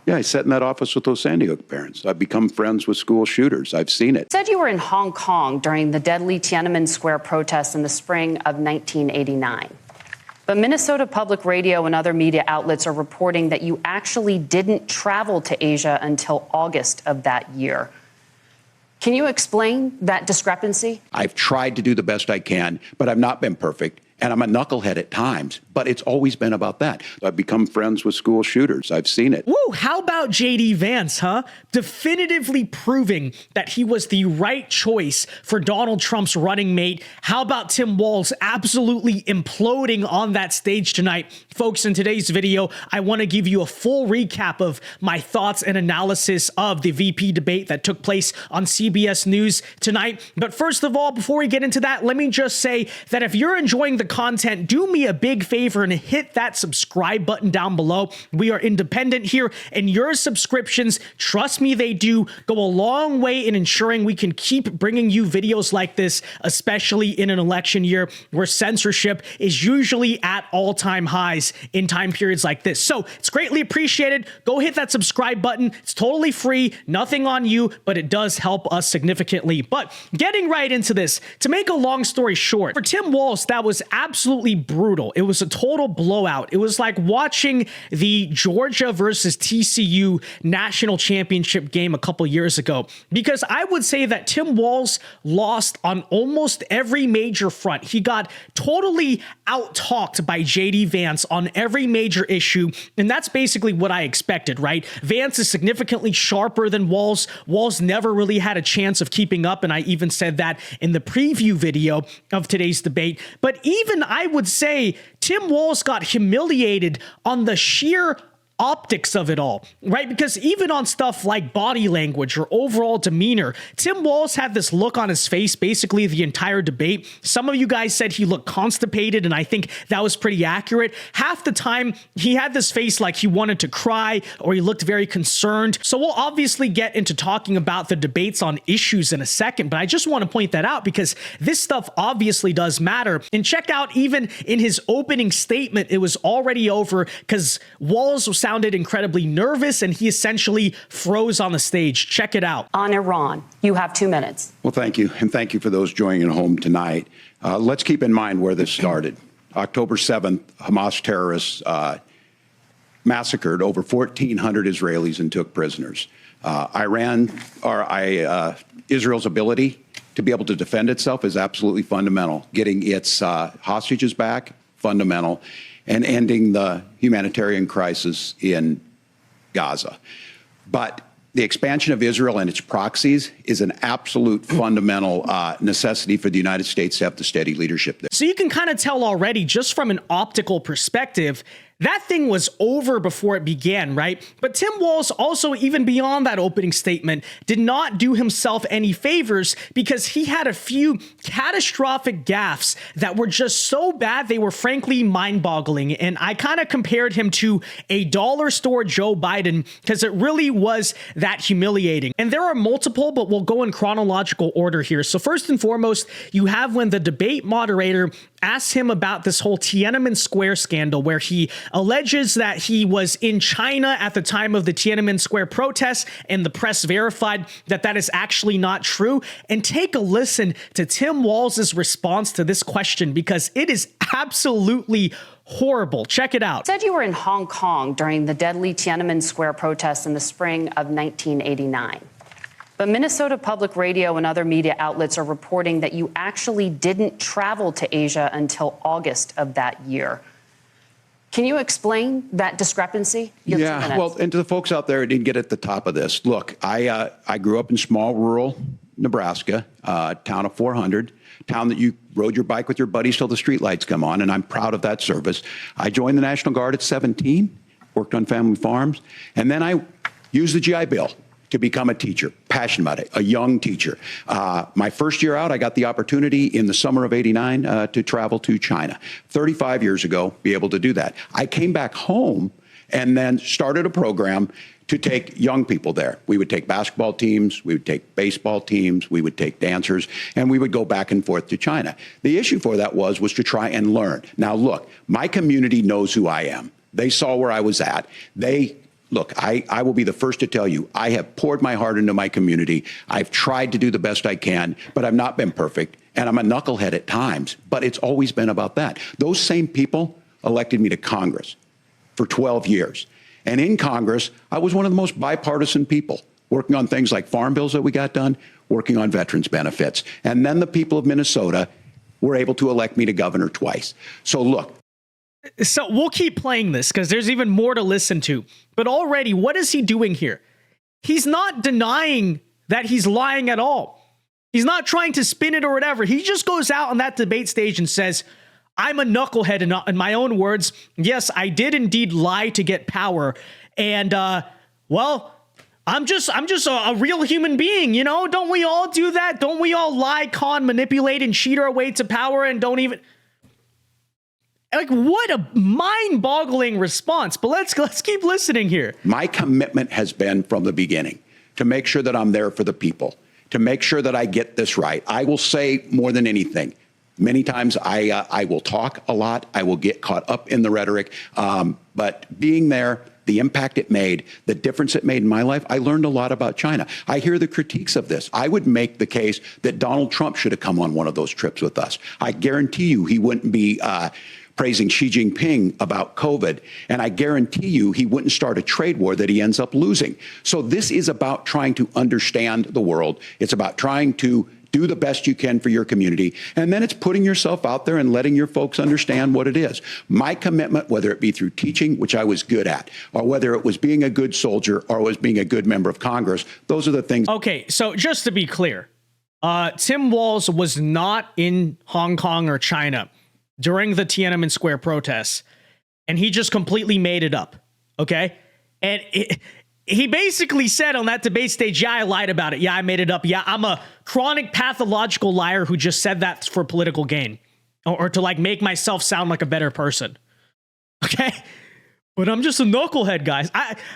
Yeah, I sat in that office with those Sandy Hook parents. I've become friends with school shooters. I've seen it. Said you were in Hong Kong during the deadly Tiananmen Square protests in the spring of 1989. But Minnesota Public Radio and other media outlets are reporting that you actually didn't travel to Asia until August of that year. Can you explain that discrepancy? I've tried to do the best I can, but I've not been perfect. And I'm a knucklehead at times, but it's always been about that. I've become friends with school shooters. I've seen it. Woo, how about JD Vance, huh? Definitively proving that he was the right choice for Donald Trump's running mate. How about Tim Walz absolutely imploding on that stage tonight? Folks, in today's video, I want to give you a full recap of my thoughts and analysis of the VP debate that took place on CBS News tonight. But first of all, before we get into that, let me just say that if you're enjoying the content, do me a big favor and hit that subscribe button down below. We are independent here, and your subscriptions, trust me, they do go a long way in ensuring we can keep bringing you videos like this, especially in an election year where censorship is usually at all-time highs in time periods like this. So it's greatly appreciated. Go hit that subscribe button. It's totally free, nothing on you, but it does help us significantly. But getting right into this, to make a long story short, for Tim Walz, that was absolutely brutal. It was a total blowout. It was like watching the Georgia versus TCU national championship game a couple years ago, because I would say that Tim Walz lost on almost every major front. He got totally out-talked by JD Vance on every major issue, and that's basically what I expected, right? Vance is significantly sharper than Walz. Walz never really had a chance of keeping up, and I even said that in the preview video of today's debate. But even I would say Tim Walz got humiliated on the sheer optics of it all, right? Because even on stuff like body language or overall demeanor, Tim Walz had this look on his face basically the entire debate. Some of you guys said he looked constipated, and I think that was pretty accurate. Half the time, he had this face like he wanted to cry, or he looked very concerned. So we'll obviously get into talking about the debates on issues in a second, but I just want to point that out because this stuff obviously does matter. And check out, even in his opening statement, it was already over because Walz sounded incredibly nervous and he essentially froze on the stage. Check it out. On Iran, you have 2 minutes. Well, thank you. And thank you for those joining at home tonight. Let's keep in mind where this started. October 7th, Hamas terrorists massacred over 1,400 Israelis and took prisoners. Israel's ability to be able to defend itself is absolutely fundamental. Getting its hostages back, fundamental, and ending the humanitarian crisis in Gaza. But the expansion of Israel and its proxies is an absolute fundamental necessity for the United States to have the steady leadership there. So you can kind of tell already, just from an optical perspective, that thing was over before it began, right? But Tim Walz also, even beyond that opening statement, did not do himself any favors because he had a few catastrophic gaffes that were just so bad they were frankly mind-boggling. And I kind of compared him to a dollar store Joe Biden because it really was that humiliating. And there are multiple, but we'll go in chronological order here. So first and foremost, you have when the debate moderator asked him about this whole Tiananmen Square scandal where he alleges that he was in China at the time of the Tiananmen Square protests, and the press verified that that is actually not true. And take a listen to Tim Walz's response to this question because it is absolutely horrible. Check it out. Said you were in Hong Kong during the deadly Tiananmen Square protests in the spring of 1989. But Minnesota Public Radio and other media outlets are reporting that you actually didn't travel to Asia until August of that year. Can you explain that discrepancy? Yeah, well, and to the folks out there who didn't get at the top of this, look, I grew up in small rural Nebraska, town of 400, town that you rode your bike with your buddies till the streetlights come on, and I'm proud of that service. I joined the National Guard at 17, worked on family farms, and then I used the GI Bill to become a teacher, passionate about it, a young teacher. My first year out, I got the opportunity in the summer of '89 to travel to China. 35 years ago, be able to do that. I came back home and then started a program to take young people there. We would take basketball teams, we would take baseball teams, we would take dancers, and we would go back and forth to China. The issue for that was to try and learn. Now look, my community knows who I am. They saw where I was at. They look, I will be the first to tell you, I have poured my heart into my community. I've tried to do the best I can, but I've not been perfect. And I'm a knucklehead at times, but it's always been about that. Those same people elected me to Congress for 12 years. And in Congress, I was one of the most bipartisan people, working on things like farm bills that we got done, working on veterans benefits. And then the people of Minnesota were able to elect me to governor twice. So look. So we'll keep playing this because there's even more to listen to. But already, what is he doing here? He's not denying that he's lying at all. He's not trying to spin it or whatever. He just goes out on that debate stage and says, I'm a knucklehead. In my own words, yes, I did indeed lie to get power. And, well, I'm just a real human being, you know? Don't we all do that? Don't we all lie, con, manipulate, and cheat our way to power and don't even... Like, what a mind-boggling response. But let's keep listening here. My commitment has been from the beginning to make sure that I'm there for the people, to make sure that I get this right. I will say more than anything. Many times I will talk a lot. I will get caught up in the rhetoric. But being there, the impact it made, the difference it made in my life, I learned a lot about China. I hear the critiques of this. I would make the case that Donald Trump should have come on one of those trips with us. I guarantee you he wouldn't be praising Xi Jinping about COVID. And I guarantee you he wouldn't start a trade war that he ends up losing. So this is about trying to understand the world. It's about trying to do the best you can for your community. And then it's putting yourself out there and letting your folks understand what it is. My commitment, whether it be through teaching, which I was good at, or whether it was being a good soldier or was being a good member of Congress, those are the things. Okay, so just to be clear, Tim Walz was not in Hong Kong or China during the Tiananmen Square protests, and he just completely made it up, okay? And he basically said on that debate stage, yeah, I lied about it. Yeah, I made it up. Yeah, I'm a chronic pathological liar who just said that for political gain or to like make myself sound like a better person, okay? But I'm just a knucklehead, guys.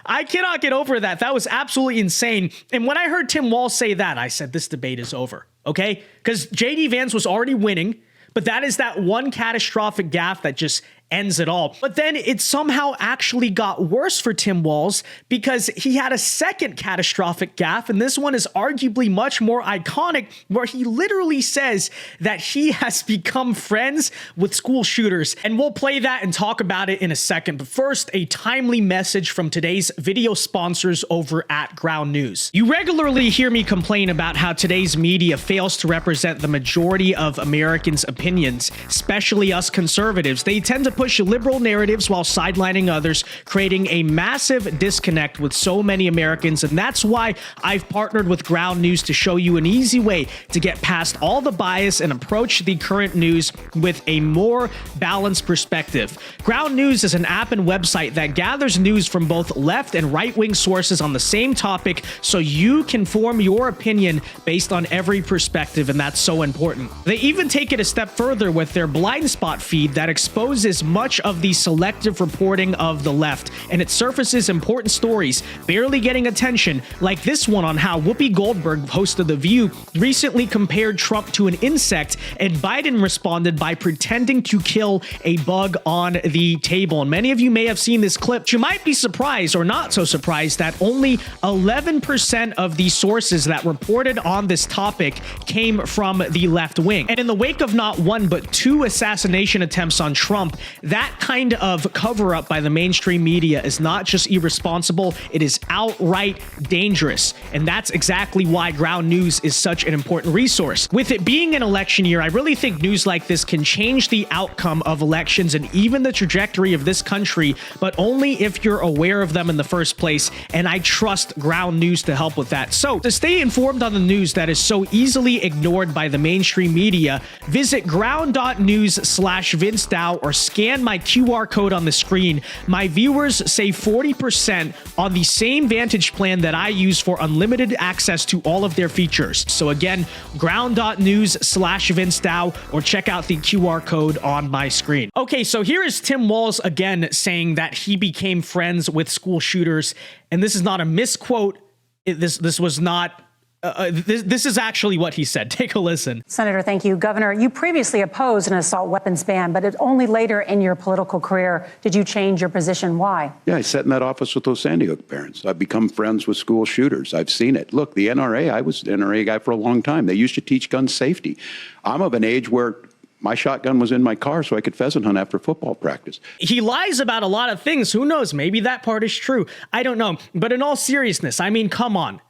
I cannot get over that. That was absolutely insane. And when I heard Tim Walz say that, I said, this debate is over, okay? Because JD Vance was already winning. But that is that one catastrophic gaffe that just ends it all. But then it somehow actually got worse for Tim Walz because he had a second catastrophic gaffe, and this one is arguably much more iconic, where he literally says that he has become friends with school shooters. And we'll play that and talk about it in a second. But first, a timely message from today's video sponsors over at Ground News. You regularly hear me complain about how today's media fails to represent the majority of Americans' opinions, especially us conservatives. They tend to push liberal narratives while sidelining others, creating a massive disconnect with so many Americans. And that's why I've partnered with Ground News to show you an easy way to get past all the bias and approach the current news with a more balanced perspective. Ground News is an app and website that gathers news from both left and right-wing sources on the same topic, so you can form your opinion based on every perspective, and that's so important. They even take it a step further with their blind spot feed that exposes much of the selective reporting of the left, and it surfaces important stories barely getting attention, like this one on how Whoopi Goldberg, host of The View, recently compared Trump to an insect, and Biden responded by pretending to kill a bug on the table. And many of you may have seen this clip. You might be surprised or not so surprised that only 11% of the sources that reported on this topic came from the left wing. And in the wake of not one but two assassination attempts on Trump, that kind of cover-up by the mainstream media is not just irresponsible, it is outright dangerous. And that's exactly why Ground News is such an important resource. With it being an election year, I really think news like this can change the outcome of elections and even the trajectory of this country, but only if you're aware of them in the first place, and I trust Ground News to help with that. So, to stay informed on the news that is so easily ignored by the mainstream media, visit ground.news/VinceDao or scan my QR code on the screen. My viewers save 40% on the same Vantage plan that I use for unlimited access to all of their features. So again, ground.news/VinceDao or check out the QR code on my screen. Okay, so here is Tim Walz again saying that he became friends with school shooters, and this is not a misquote. This was not This is actually what he said. Take a listen. Senator, thank you. Governor, you previously opposed an assault weapons ban, but it's only later in your political career did you change your position. Why? Yeah, I sat in that office with those Sandy Hook parents. I've become friends with school shooters. I've seen it. Look, the NRA, I was an NRA guy for a long time. They used to teach gun safety. I'm of an age where my shotgun was in my car so I could pheasant hunt after football practice. He lies about a lot of things. Who knows? Maybe that part is true. I don't know. But in all seriousness, I mean, come on.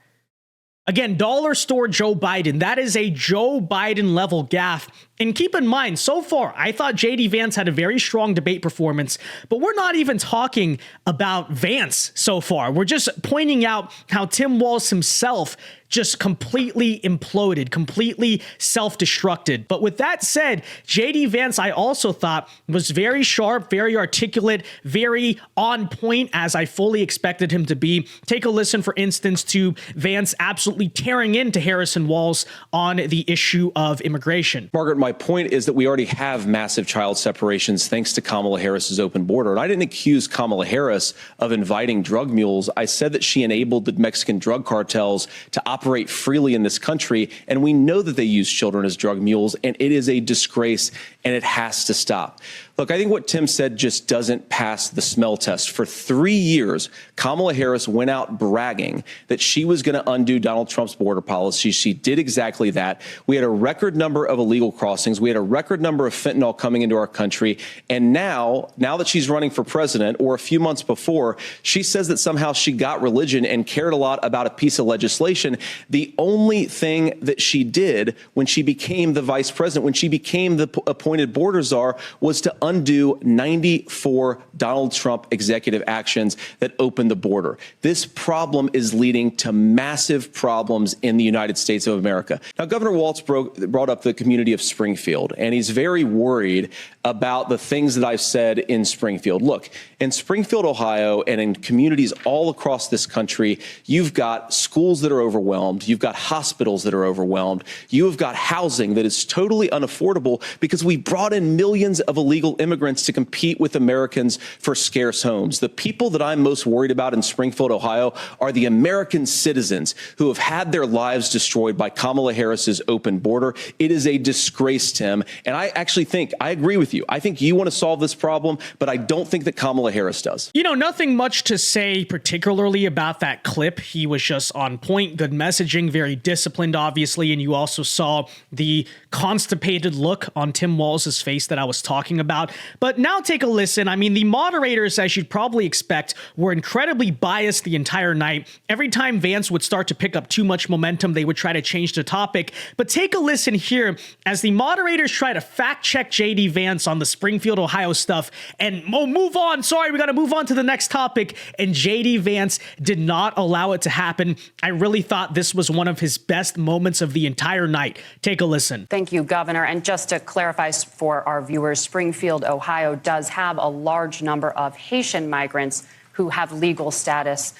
Again, dollar store Joe Biden. That is a Joe Biden level gaffe. And keep in mind, so far, I thought JD Vance had a very strong debate performance, but we're not even talking about Vance so far. We're just pointing out how Tim Walz himself just completely imploded, completely self-destructed. But with that said, JD Vance, I also thought was very sharp, very articulate, very on point, as I fully expected him to be. Take a listen, for instance, to Vance absolutely tearing into Harrison Walz on the issue of immigration. Margaret, my point is that we already have massive child separations thanks to Kamala Harris's open border. And I didn't accuse Kamala Harris of inviting drug mules. I said that she enabled the Mexican drug cartels to operate freely in this country. And we know that they use children as drug mules, and it is a disgrace, and it has to stop. Look, I think what Tim said just doesn't pass the smell test. For 3 years, Kamala Harris went out bragging that she was going to undo Donald Trump's border policy. She did exactly that. We had a record number of illegal crossings. We had a record number of fentanyl coming into our country. And now that she's running for president, or a few months before, she says that somehow she got religion and cared a lot about a piece of legislation. The only thing that she did when she became the vice president, when she became the appointed border czar, was to undo 94 Donald Trump executive actions that opened the border. This problem is leading to massive problems in the United States of America. Now, Governor Walz brought up the community of Springfield, and he's very worried about the things that I've said in Springfield. Look, in Springfield, Ohio, and in communities all across this country, you've got schools that are overwhelmed. You've got hospitals that are overwhelmed. You have got housing that is totally unaffordable because we brought in millions of illegal immigrants to compete with Americans for scarce homes. The people that I'm most worried about in Springfield, Ohio, are the American citizens who have had their lives destroyed by Kamala Harris's open border. It is a disgrace, Tim. And I actually think, I agree with you. I think you want to solve this problem, but I don't think that Kamala Harris does. You know, nothing much to say particularly about that clip. He was just on point, good messaging, very disciplined, obviously. And you also saw the constipated look on Tim Walz's face that I was talking about. But now take a listen. I mean, the moderators, as you'd probably expect, were incredibly biased the entire night. Every time Vance would start to pick up too much momentum, they would try to change the topic. But take a listen here as the moderators try to fact check JD Vance on the Springfield, Ohio stuff and move on. Sorry, we got to move on to the next topic. And JD Vance did not allow it to happen. I really thought this was one of his best moments of the entire night. Take a listen. Thank you, Governor. And just to clarify for our viewers, Springfield, Ohio does have a large number of Haitian migrants who have legal status,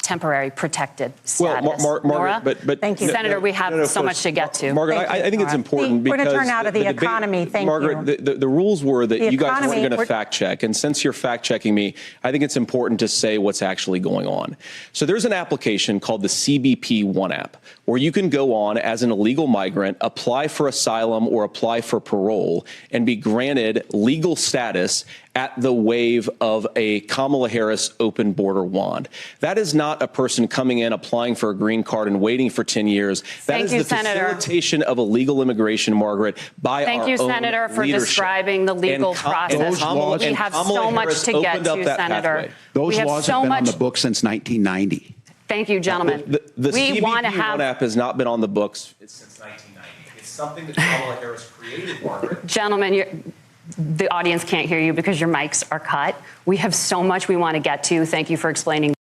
temporary protected status. Well, Margaret, but thank you, Senator. We have so much to get to. Margaret, I think it's important because we're going to turn out of the economy. Thank you, Margaret. The rules were that you guys weren't going to fact check, and since you're fact checking me, I think it's important to say what's actually going on. So there's an application called the CBP One app, where you can go on as an illegal migrant, apply for asylum or apply for parole, and be granted legal status at the wave of a Kamala Harris open border wand. That is not a person coming in, applying for a green card and waiting for 10 years. That is the facilitation of illegal immigration, Margaret, by our own leadership. Thank you, Senator, for describing the legal process. We have so much to get to, Senator. Those laws have been on the books since 1990. Thank you, gentlemen. The CBP One app has not been on the books since 1990. It's something that Kamala Harris created, Margaret. Gentlemen, the audience can't hear you because your mics are cut. We have so much we want to get to. Thank you for explaining.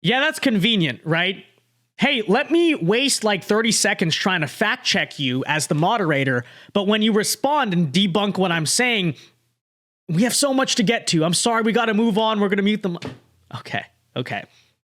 Yeah, that's convenient, right? Hey, let me waste like 30 seconds trying to fact check you as the moderator, but when you respond and debunk what I'm saying, we have so much to get to. I'm sorry, we got to move on. We're going to mute them. Okay.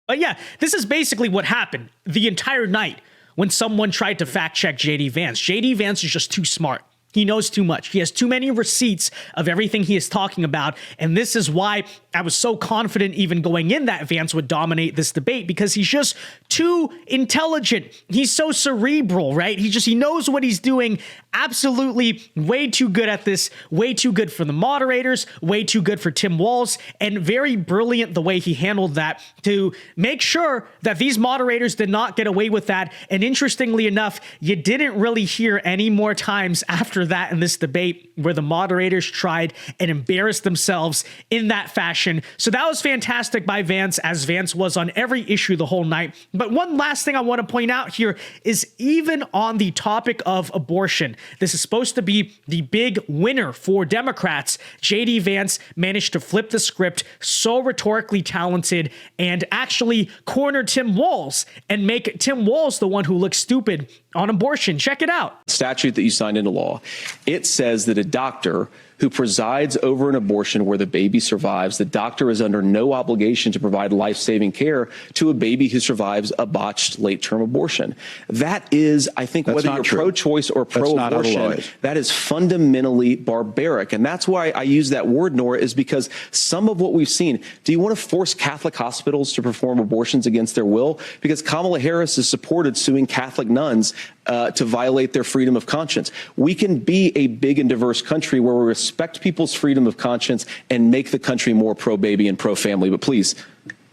But yeah, this is basically what happened the entire night when someone tried to fact check JD Vance. JD Vance is just too smart. He knows too much. He has too many receipts of everything he is talking about. And this is why I was so confident even going in that Vance would dominate this debate, because he's just too intelligent. He's so cerebral, right? He knows what he's doing. Absolutely way too good at this, way too good for the moderators, way too good for Tim Walz, and very brilliant the way he handled that to make sure that these moderators did not get away with that. And interestingly enough, you didn't really hear any more times after that in this debate where the moderators tried and embarrassed themselves in that fashion. So that was fantastic by Vance, as Vance was on every issue the whole night. But one last thing I want to point out here is, even on the topic of abortion, this is supposed to be the big winner for Democrats. JD Vance managed to flip the script, so rhetorically talented, and actually corner Tim Walz and make Tim Walz the one who looks stupid on abortion. Check it out. Statute that you signed into law, it says that a doctor who presides over an abortion where the baby survives, the doctor is under no obligation to provide life-saving care to a baby who survives a botched late-term abortion. That is, I think, That's whether you're pro-choice or pro-abortion, that is fundamentally barbaric. And that's why I use that word, Nora, is because some of what we've seen, do you want to force Catholic hospitals to perform abortions against their will? Because Kamala Harris has supported suing Catholic nuns to violate their freedom of conscience. We can be a big and diverse country where we respect people's freedom of conscience and make the country more pro-baby and pro-family. But please.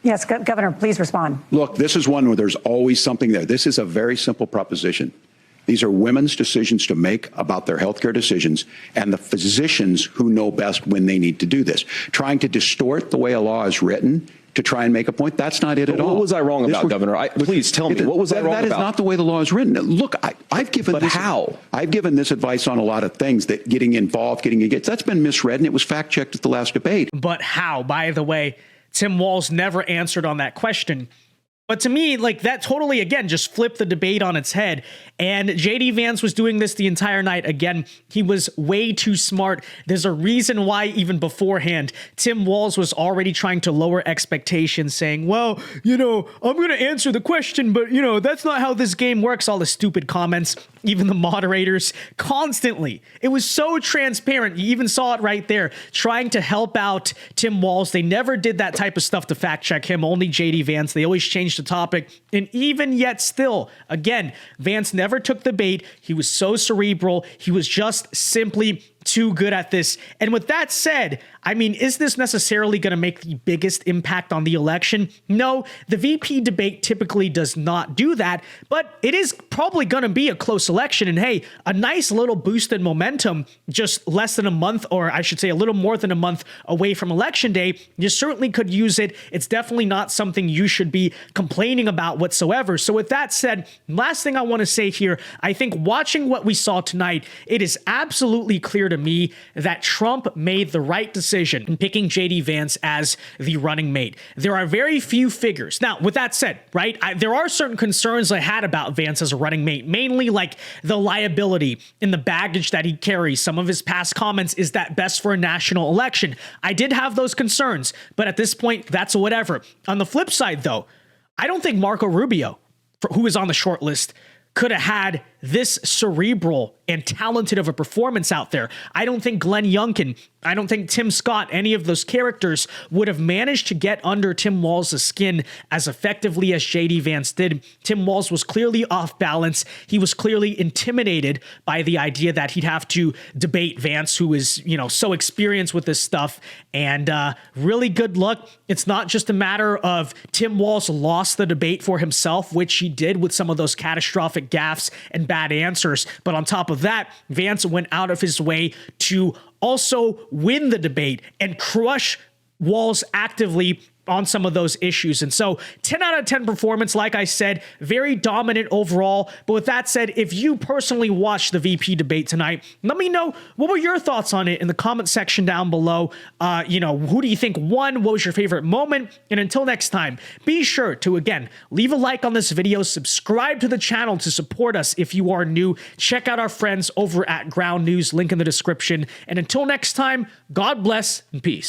Yes, Governor, please respond. Look, this is one where there's always something there. This is a very simple proposition. These are women's decisions to make about their healthcare decisions, and the physicians who know best when they need to do this. Trying to distort the way a law is written to try and make a point, that's not it at all. What was I wrong about, Governor? Please tell me, what was I wrong about? That is not the way the law is written. Look, I've given but this... how? I've given this advice on a lot of things, that getting involved, getting engaged, that's been misread, and it was fact-checked at the last debate. But how? By the way, Tim Walz never answered on that question. But to me, like, that totally, again, just flipped the debate on its head. And JD Vance was doing this the entire night. Again, he was way too smart. There's a reason why even beforehand, Tim Walz was already trying to lower expectations, saying, well, I'm going to answer the question, but, that's not how this game works. All the stupid comments, even the moderators, constantly. It was so transparent. You even saw it right there, trying to help out Tim Walz. They never did that type of stuff to fact check him, only JD Vance. They always changed the topic. And even yet still, again, Vance never took the bait. He was so cerebral. He was just simply too good at this. And with that said, I mean, is this necessarily going to make the biggest impact on the election? No, the VP debate typically does not do that, but it is probably going to be a close election. And hey, a nice little boost in momentum just less than a month, or I should say a little more than a month away from election day, you certainly could use it. It's definitely not something you should be complaining about whatsoever. So with that said, last thing I want to say here, I think watching what we saw tonight, it is absolutely clear to me that Trump made the right decision in picking JD Vance as the running mate. There are very few figures. Now, with that said, right, there are certain concerns I had about Vance as a running mate, mainly like the liability and the baggage that he carries. Some of his past comments, is that best for a national election? I did have those concerns, but at this point, that's whatever. On the flip side, though, I don't think Marco Rubio, who is on the short list, could have had this cerebral and talented of a performance out there. I don't think Glenn Youngkin, I don't think Tim Scott, any of those characters would have managed to get under Tim Walz's skin as effectively as JD Vance did. Tim Walz was clearly off balance. He was clearly intimidated by the idea that he'd have to debate Vance, who is, so experienced with this stuff. And really good luck. It's not just a matter of Tim Walz lost the debate for himself, which he did with some of those catastrophic gaffes and bad answers. But on top of that, Vance went out of his way to also win the debate and crush Walz actively on some of those issues. And so 10 out of 10 performance, like I said, very dominant overall. But with that said, if you personally watched the VP debate tonight, let me know, what were your thoughts on it in the comment section down below. Who do you think won? What was your favorite moment? And until next time, be sure to, again, leave a like on this video, subscribe to the channel to support us if you are new. Check out our friends over at Ground News, link in the description. And until next time, God bless and peace.